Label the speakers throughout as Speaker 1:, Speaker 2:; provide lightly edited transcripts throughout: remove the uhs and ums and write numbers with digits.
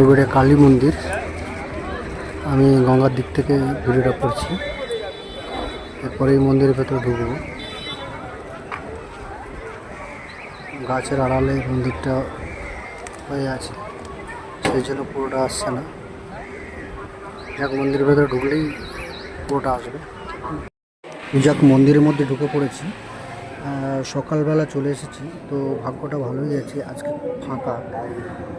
Speaker 1: বড়বেড়ে কালী মন্দির। আমি গঙ্গার দিক থেকে ভিডিওটা করছি। এরপরে এই মন্দিরের ভেতরে ঢুকবো। গাছের আড়ালে মন্দিরটা হয়ে আছে, সেই জন্য পুরোটা আসছে না। যাক, মন্দিরের ভেতরে ঢুকলেই পুরোটা আসবে। যাক, মন্দিরের মধ্যে ঢুকে পড়েছি। সকালবেলা চলে এসেছি, তো ভাগ্যটা ভালোই আছে, আজকে ফাঁকা।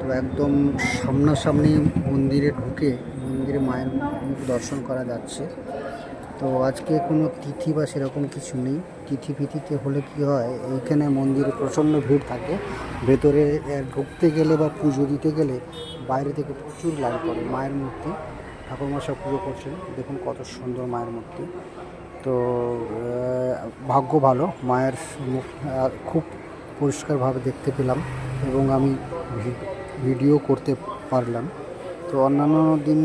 Speaker 1: তো একদম সামনাসামনি মন্দিরে ঢুকে মন্দিরে মায়ের মুখ দর্শন করা যাচ্ছে। তো আজকে কোনো তিথি বা সেরকম কিছু নেই। তিথি ফিথিতে হলে কি হয়, এইখানে মন্দিরে প্রচণ্ড ভিড় থাকে। ভেতরে ঢুকতে গেলে বা পুজো দিতে গেলে বাইরে থেকে প্রচুর লাইন পড়ে। মায়ের মূর্তি ঠাকুরমশাই পুজো করছেন, দেখুন কত সুন্দর মায়ের মূর্তি। তো ভাগ্য ভালো, মায়ের মুখ খুব পরিষ্কারভাবে দেখতে পেলাম এবং আমি ভিডিও করতে পারলাম। তো অন্যান্য দিন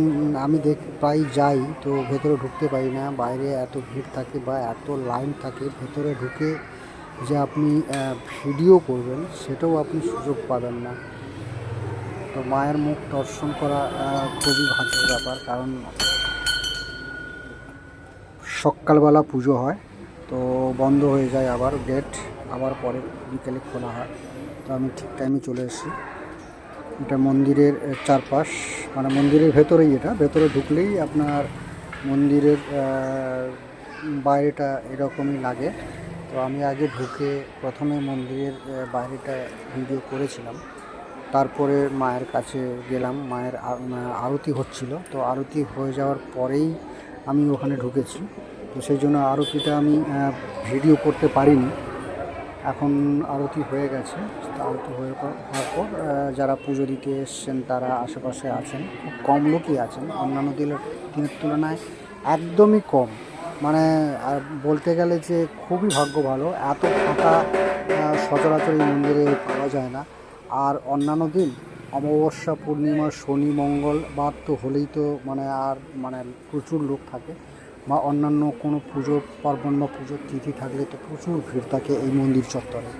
Speaker 1: আমি প্রায় যাই, তো ভেতরে ঢুকতে পারি না, বাইরে এত ভিড় থাকে বা এত লাইন থাকে। ভেতরে ঢুকে যে আপনি ভিডিও করবেন সেটাও আপনি সুযোগ পাবেন না। তো মায়ের মুখ দর্শন করা খুবই ভাগ্যের ব্যাপার, কারণ সকালবেলা পুজো হয়, তো বন্ধ হয়ে যায় আবার গেট, আবার পরে বিকেলে খোলা হয়। তো আমি ঠিক টাইমে চলে এসেছি। এটা মন্দিরের চারপাশ, মানে মন্দিরের ভেতরেই, এটা ভেতরে ঢুকলেই আপনার মন্দিরের বাইরেটা এরকমই লাগে। তো আমি আগে ঢুকে প্রথমে মন্দিরের বাইরেটা ভিডিও করেছিলাম, তারপরে মায়ের কাছে গেলাম। মায়ের আরতি হচ্ছিল, তো আরতি হয়ে যাওয়ার পরেই আমি ওখানে ঢুকেছি। তো সেই জন্য আরতিটা আমি ভিডিও করতে পারিনি। এখন আরতি হয়ে গেছে। আরতি হওয়ার পর যারা পুজো দিতে এসছেন তারা আশেপাশে আছেন, খুব কম লোকই আছেন, অন্যান্য দিনের তুলনায় একদমই কম। মানে বলতে গেলে যে খুবই ভাগ্য ভালো, এত ফাঁকা সচরাচর এই মন্দিরে পাওয়া যায় না। আর অন্যান্য দিন অমাবস্যা, পূর্ণিমা, শনি, মঙ্গলবার তো হলেই তো মানে প্রচুর লোক থাকে, বা অন্যান্য কোনো পুজো পার্বণ বা পুজোর তিথি থাকলে তো প্রচুর ভিড় থাকে এই মন্দির চত্বরে।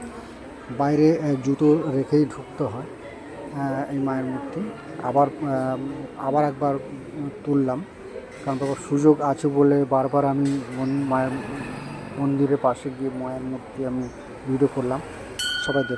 Speaker 1: বাইরে জুতো রেখেই ঢুকতে হয় এই মায়ের মূর্তি। আবার একবার তুললাম, কারণ তারপর সুযোগ আছে বলে বারবার আমি মায়ের মন্দিরের পাশে গিয়ে মায়ের মূর্তি আমি ভিডিও করলাম। সবাই দেখ।